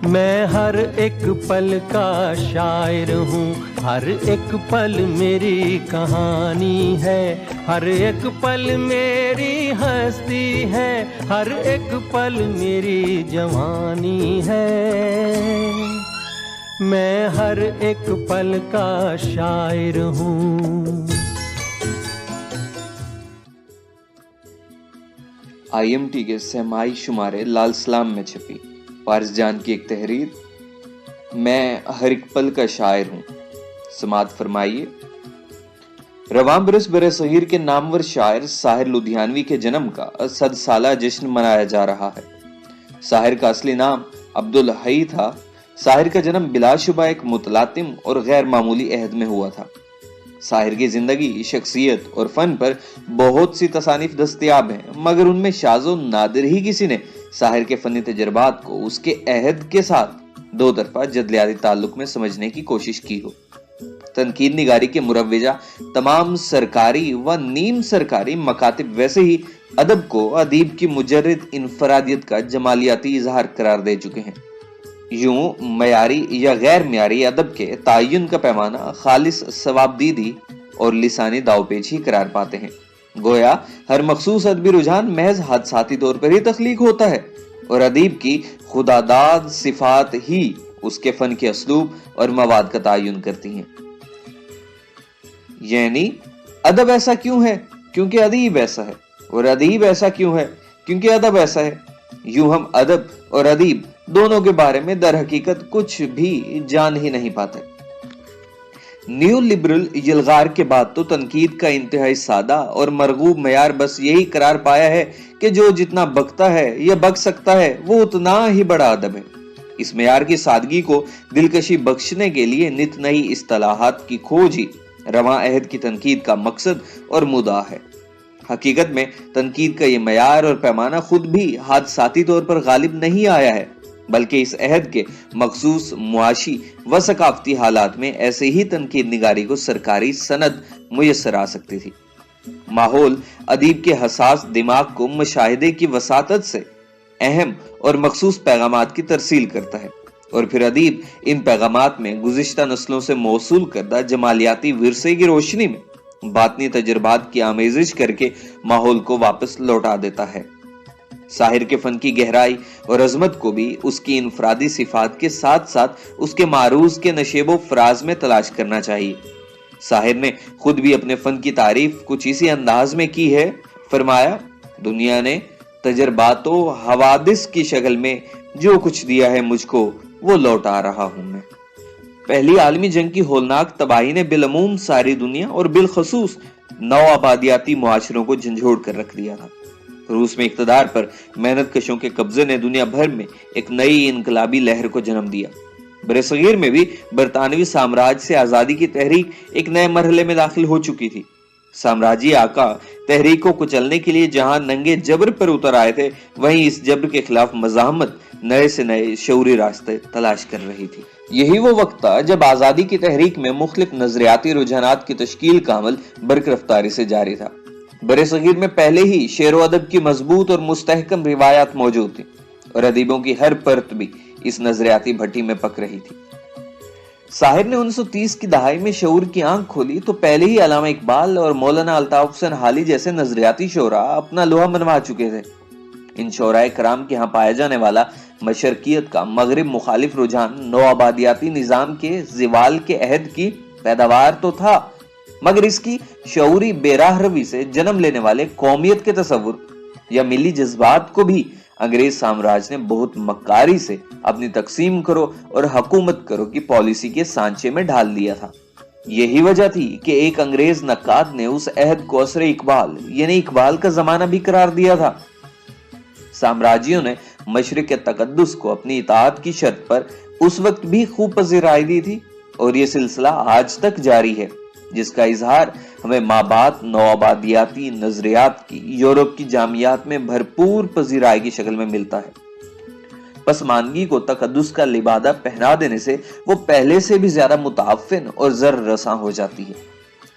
میں ہر ایک پل کا شاعر ہوں، ہر ایک پل میری کہانی ہے، ہر ایک پل میری ہستی ہے، ہر ایک پل میری جوانی ہے، میں ہر ایک پل کا شاعر ہوں۔ آئی ایم ٹی کے سہمائی شمارے لال سلام میں چھپی پارس جان کی ایک تحریر، میں ہر ایک پل کا شاعر ہوں، سماعت فرمائیے۔ رواں برس برصغیر کے نامور شاعر ساحر لدھیانوی کے جنم کا 100 سالہ جشن منایا جا رہا ہے۔ ساحر کا اصلی نام عبدالحی تھا۔ ساحر کا جنم بلا شبہ ایک متلاطم اور غیر معمولی عہد میں ہوا تھا۔ ساحر کی زندگی، شخصیت اور فن پر بہت سی تصانیف دستیاب ہیں، مگر ان میں شاذ و نادر ہی کسی نے ساحر کے فنی تجربات کو اس کے عہد کے ساتھ دو طرفہ جدلیاتی تعلق میں سمجھنے کی کوشش کی ہو۔ تنقید نگاری کے مروجہ تمام سرکاری و نیم سرکاری مکاتب ویسے ہی ادب کو ادیب کی مجرد انفرادیت کا جمالیاتی اظہار قرار دے چکے ہیں۔ یوں معیاری یا غیر معیاری ادب کے تعین کا پیمانہ خالص ثوابدیدی اور لسانی داو پیچ ہی قرار پاتے ہیں۔ گویا ہر مخصوص ادبی رجحان محض حادثاتی طور پر ہی تخلیق ہوتا ہے، اور ادیب کی خداداد صفات ہی اس کے فن کے اسلوب اور مواد کا تعین کرتی ہیں۔ یعنی ادب ایسا کیوں ہے؟ کیونکہ ادیب ایسا ہے، اور ادیب ایسا کیوں ہے؟ کیونکہ ادب ایسا ہے۔ یوں ہم ادب اور ادیب دونوں کے بارے میں در حقیقت کچھ بھی جان ہی نہیں پاتے۔ نیو لبرل یلغار کے بعد تو تنقید کا انتہائی سادہ اور مرغوب معیار بس یہی قرار پایا ہے کہ جو جتنا بکتا ہے یا بک سکتا ہے وہ اتنا ہی بڑا ادب ہے۔ اس معیار کی سادگی کو دلکشی بخشنے کے لیے نت نئی اصطلاحات کی کھوج ہی رواں عہد کی تنقید کا مقصد اور مدعا ہے۔ حقیقت میں تنقید کا یہ معیار اور پیمانہ خود بھی حادثاتی طور پر غالب نہیں آیا ہے، بلکہ اس عہد کے مخصوص معاشی و ثقافتی حالات میں ایسے ہی تنقید نگاری کو سرکاری سند میسر آ سکتی تھی۔ ماحول ادیب کے حساس دماغ کو مشاہدے کی وساطت سے اہم اور مخصوص پیغامات کی ترسیل کرتا ہے، اور پھر ادیب ان پیغامات میں گزشتہ نسلوں سے موصول کردہ جمالیاتی ورثے کی روشنی میں باطنی تجربات کی آمیزش کر کے ماحول کو واپس لوٹا دیتا ہے۔ ساحر کے فن کی گہرائی اور عظمت کو بھی اس کی انفرادی صفات کے ساتھ ساتھ اس کے معروض کے نشیب و فراز میں تلاش کرنا چاہیے۔ ساحر نے خود بھی اپنے فن کی تعریف کچھ اسی انداز میں کی ہے، فرمایا، دنیا نے تجربات و حوادث کی شکل میں جو کچھ دیا ہے مجھ کو وہ لوٹا رہا ہوں میں۔ پہلی عالمی جنگ کی ہولناک تباہی نے بالعموم ساری دنیا اور بالخصوص نو آبادیاتی معاشروں کو جھنجھوڑ کر رکھ دیا تھا۔ روس میں اقتدار پر محنت کشوں کے قبضے نے دنیا بھر میں ایک نئی انقلابی لہر کو جنم دیا۔ برصغیر میں بھی برطانوی سامراج سے آزادی کی تحریک ایک نئے مرحلے میں داخل ہو چکی تھی۔ سامراجی آقا تحریک کو کچلنے کے لیے جہاں ننگے جبر پر اتر آئے تھے، وہیں اس جبر کے خلاف مزاحمت نئے سے نئے شعوری راستے تلاش کر رہی تھی۔ یہی وہ وقت تھا جب آزادی کی تحریک میں مختلف نظریاتی رجحانات کی تشکیل کا عمل برق رفتاری سے جاری تھا۔ برصغیر میں پہلے ہی شعر و ادب کی مضبوط اور مستحکم روایات موجود تھیں، اور ادیبوں کی ہر پرت بھی اس نظریاتی بھٹی میں پک رہی تھی۔ ساحر نے 1930 کی دہائی میں شعور کی آنکھ کھولی تو پہلے ہی علامہ اقبال اور مولانا الطاف حسین حالی جیسے نظریاتی شعراء اپنا لوہا منوا چکے تھے۔ ان شعراء کرام کے ہاں پایا جانے والا مشرقیت کا مغرب مخالف رجحان نو آبادیاتی نظام کے زوال کے عہد کی پیداوار تو تھا، مگر اس کی شعوری بے راہ روی سے جنم لینے والے قومیت کے تصور یا ملی جذبات کو بھی انگریز سامراج نے بہت مکاری سے اپنی تقسیم کرو اور حکومت کرو کی پالیسی کے سانچے میں ڈھال دیا تھا۔ یہی وجہ تھی کہ ایک انگریز نقاد نے اس عہد کو عصر اقبال یعنی اقبال کا زمانہ بھی قرار دیا تھا۔ سامراجیوں نے مشرق کے تقدس کو اپنی اطاعت کی شرط پر اس وقت بھی خوب پذیرائی دی تھی، اور یہ سلسلہ آج تک جاری ہے، جس کا اظہار ہمیں مابعد نوآبادیاتی نظریات کی یورپ کی جامعات میں بھرپور پذیرائی کی شکل میں ملتا ہے۔ پسماندگی کو تقدس کا لبادہ پہنا دینے سے وہ پہلے سے بھی زیادہ متعفن اور زر رساں ہو جاتی ہے۔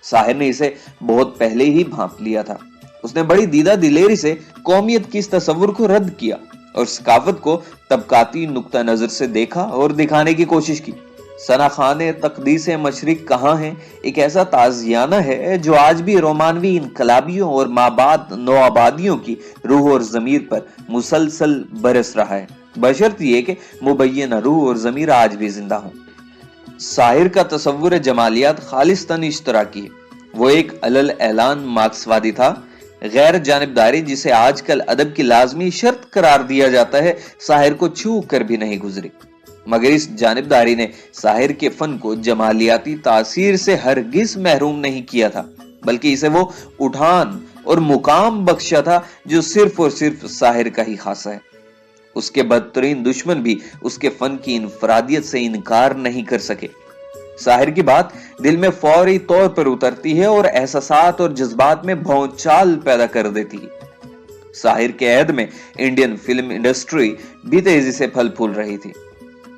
ساحر نے اسے بہت پہلے ہی بھانپ لیا تھا۔ اس نے بڑی دیدہ دلیری سے قومیت کی اس تصور کو رد کیا और सकाफत को तबकाती नुक्ता नजर से देखा और दिखाने की कोशिश की। सना खान तकदीस मशरिक कहाँ है एक ऐसा ताजियाना है जो आज भी रोमानवी इनकलाबियों और माबाद नौआबादियों की रूह और जमीर पर मुसलसल बरस रहा है, बशर्त ये कि मुबैना रूह और जमीर आज भी जिंदा हो। साहिर का तसव्वुर जमालियात खालिस्तन इश्तराकी है। वो एक अलल ऐलान मार्क्सवादी था। गैर जानिबदारी, जिसे आजकल अदब की लाजमी शर्त करार दिया जाता है, साहिर को छू कर भी नहीं गुजरी। मगर इस जानिबदारी ने साहिर के फन को जमालियाती तासीर से हरगिज महरूम नहीं किया था, बल्कि इसे वो उठान और मुकाम बख्शा था जो सिर्फ और सिर्फ साहिर का ही खासा है। उसके बदतरीन दुश्मन भी उसके फन की इनफरादियत से इनकार नहीं कर सके। साहिर की बात दिल में फौरी तौर पर उतरती है और एहसासात और जज्बात में भौचाल पैदा कर देती है। साहिर के ऐद में इंडियन फिल्म इंडस्ट्री भी तेजी से फल फूल रही थी।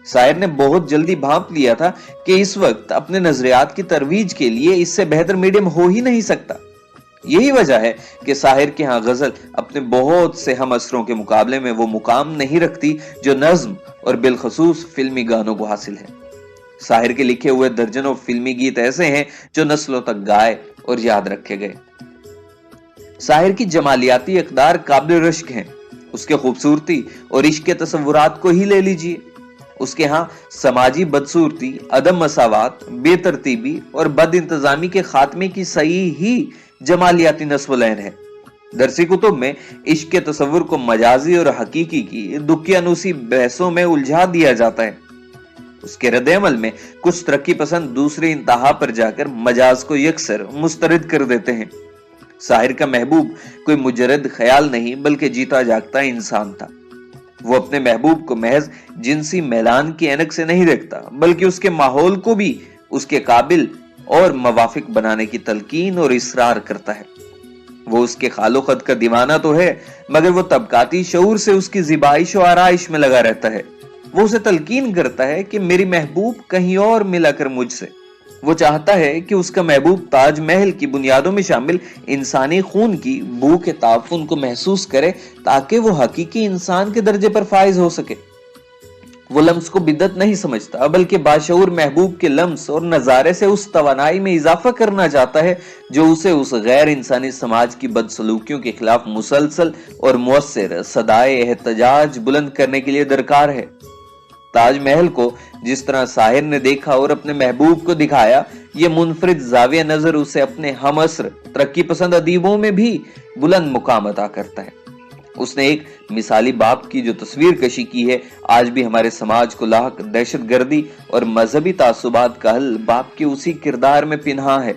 साहिर ने बहुत जल्दी भांप लिया था कि इस वक्त अपने नजरियात की तरवीज के लिए इससे बेहतर मीडियम हो ही नहीं सकता। यही वजह है कि साहिर के यहाँ गजल अपने बहुत से हम असरों के मुकाबले में वो मुकाम नहीं रखती जो नज्म और बिलखसूस फिल्मी गानों को हासिल है। साहिर के लिखे हुए दर्जनों फिल्मी गीत ऐसे हैं जो नस्लों तक गाए और याद रखे गए। साहिर की जमालियाती इक़दार काबिल रश्क हैं। उसके खूबसूरती और इश्क के तसव्वुरात को ही ले लीजिए। उसके यहाँ समाजी बदसूरती, अदम मसावात, बेतरतीबी और बद इंतजामी के खात्मे की सही ही जमालियाती नस्वलैन है। दरसी कुतुब में इश्क के तसव्वुर को मजाजी और हकीकी की दुकियानूसी बहसों में उलझा दिया जाता है। उसके रद्द-ए-अमल में कुछ तरक्की पसंद दूसरे इंतहा पर जाकर मजाज को यकसर मुस्तरद कर देते हैं। साहिर का महबूब कोई मुजरद ख्याल नहीं बल्कि जीता जागता इंसान था। वो अपने महबूब को महज जिनसी मैलान की ऐनक से नहीं देखता बल्कि उसके माहौल को भी उसके काबिल और मवाफिक बनाने की तलकीन और इसरार करता है। वो उसके खालो खत का दीवाना तो है मगर वो तबकाती शऊर से उसकी ज़िबाइश और आराइश में लगा रहता है। वो उसे तलकीन करता है कि मेरी महबूब कहीं और मिला कर मुझसे। वो चाहता है कि उसका महबूब ताजमहल की बुनियादों में शामिल इंसानी खून की बू के ताफुन को महसूस करे ताकि वो हकीकी इंसान के दर्जे पर फाइज हो सके। वो लम्स को बिदत नहीं समझता बल्कि बाशऊर महबूब के लम्स और नजारे से उस तवानाई में इजाफा करना चाहता है जो उसे उस गैर इंसानी समाज की बदसलूकियों के खिलाफ मुसलसल और मुअस्सिर सदाए एहतजाज बुलंद करने के लिए दरकार है। ताजमहल को जिस तरह साहिर ने देखा और अपने महबूब को दिखाया, ये मुनफरिद जाविया नजर उसे अपने हम असर तरक्की पसंद अदीबों में भी बुलंद मुकाम अता करता है। उसने एक मिसाली बाप की जो तस्वीर कशी की है, आज भी हमारे समाज को लाहक दहशतगर्दी और मजहबी तासुबात का हल बाप के उसी किरदार में पिन्हा है।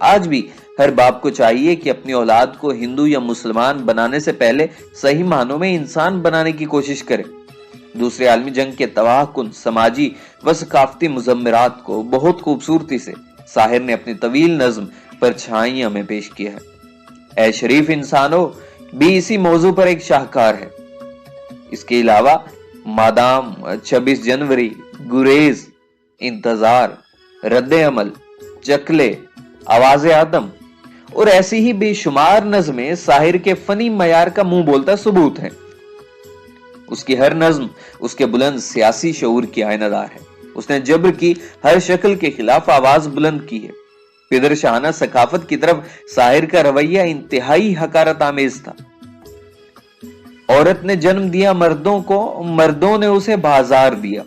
आज भी हर बाप को चाहिए कि अपनी औलाद को हिंदू या मुसलमान बनाने से पहले सही मानों में इंसान बनाने की कोशिश करे। दूसरे आलमी जंग के तबाहकुन समाजी व सकाफती मुजम्मरात को बहुत खूबसूरती से साहिर ने अपनी तवील नज्म परछाइयां में पेश किया है। ऐ शरीफ इंसानों भी इसी मौजू पर एक शाहकार है। इसके अलावा मादाम, 26 जनवरी, गुरेज, इंतजार, रद्द-ए-अमल, चकले, आवाज़े आदम और ऐसी ही बेशुमार नज़में साहिर के फनी मयार का मुंह बोलता सबूत है। उसकी हर नज्म उसके बुलंद सियासी शऊर की आयनादार है। उसने जबर की हर शक्ल के खिलाफ आवाज बुलंद की है। पिदर शाहाना सकाफत की तरफ साहिर का रवैया इंतहाई हकारत आमेज था। औरत ने जन्म दिया मर्दों को, मर्दों ने उसे बाजार दिया।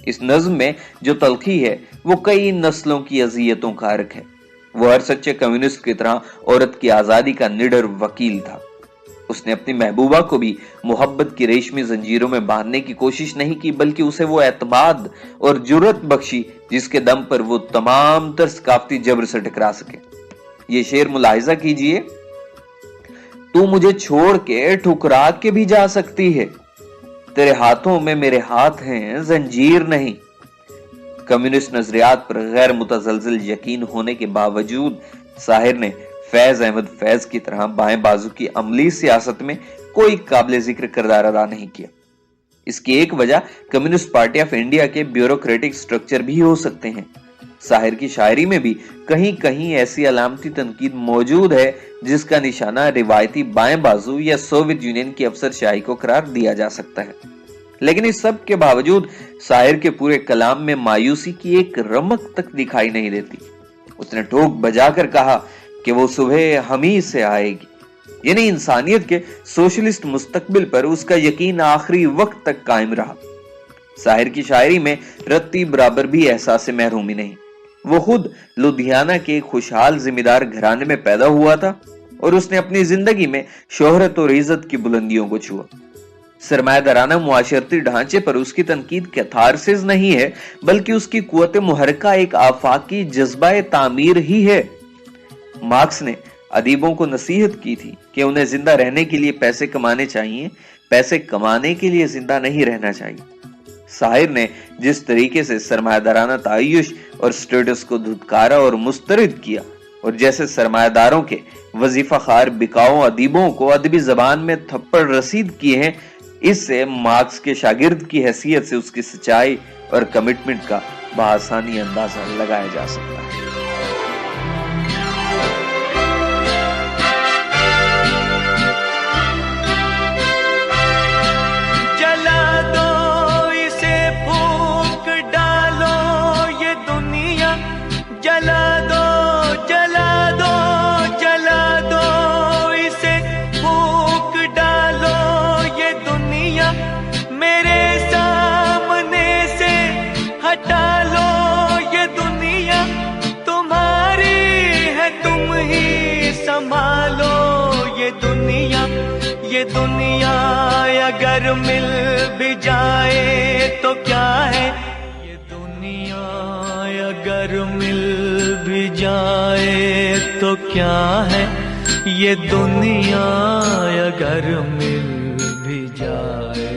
इस नज्म में जो तलखी है वो कई नस्लों की अजियतों का अर्क है। वो हर सच्चे कम्युनिस्ट की तरह औरत की आजादी का निडर वकील था। उसने अपनी महबूबा को भी मोहब्बत की रेशमी जंजीरों में बांधने की कोशिश नहीं की बल्कि उसे वो एतमाद और जुर्रत बख्शी जिसके दम पर वो तमाम तर सकाफती जबर से टकरा सके। ये शेर मुलाहिजा कीजिए, तू मुझे छोड़ के ठुकरा के भी जा सकती है, तेरे हाथों में मेरे हाथ हैं जंजीर नहीं। कम्युनिस्ट नजरियात पर गैर मुतजलजिल यकीन होने के बावजूद साहिर ने फैज अहमद फैज की तरह बाएं बाजू की अमली सियासत में कोई काबिल जिक्र किरदार अदा नहीं किया। इसकी एक वजह कम्युनिस्ट पार्टी ऑफ इंडिया के ब्यूरोक्रेटिक स्ट्रक्चर भी हो सकते हैं। साहिर की शायरी में भी कहीं कहीं ऐसी अलामती तनकीद मौजूद है जिसका निशाना रिवायती बाएं बाजू या सोवियत यूनियन की अफसरशाही को करार दिया जा सकता है। लेकिन इस सब के बावजूद शायर के पूरे कलाम में मायूसी की एक रमक तक दिखाई नहीं देती। उसने ठोक बजाकर कहा कि वो सुबह हम ही से आएगी, यानी इंसानियत के सोशलिस्ट मुस्तकबिल पर उसका यकीन आखिरी वक्त तक कायम रहा। शायर की शायरी में रत्ती बराबर भी एहसास से महरूमी नहीं। वो खुद लुधियाना के खुशहाल जिम्मेदार घराने में पैदा हुआ था और उसने अपनी जिंदगी में शोहरत और इज्जत की बुलंदियों को छुआ। सरमायादाराना मुआशरती ढांचे पर उसकी तनकीद कैथारसिस नहीं है, बल्कि उसकी कुव्वत मुहर्रका एक आफाकी जज्बा तामीर ही है। मार्क्स ने अदीबों को नसीहत की थी कि उन्हें जिंदा रहने के लिए पैसे कमाने चाहिए, पैसे कमाने के लिए जिंदा नहीं रहना चाहिए। शायर ने जिस तरीके से सरमायादाराना तायुश और स्टेटस को धुतकारा और मुस्तरद किया, और जैसे सरमायादारों के वजीफा खार बिकाऊ अदीबों को अदबी जबान में थप्पड़ रसीद किए हैं, इससे मार्क्स के शागिर्द की हैसियत से उसकी सच्चाई और कमिटमेंट का बआसानी अंदाजा लगाया जा सकता है। ये दुनिया अगर मिल भी जाए तो क्या है, ये दुनिया अगर मिल भी जाए तो क्या है, ये दुनिया अगर मिल भी जाए।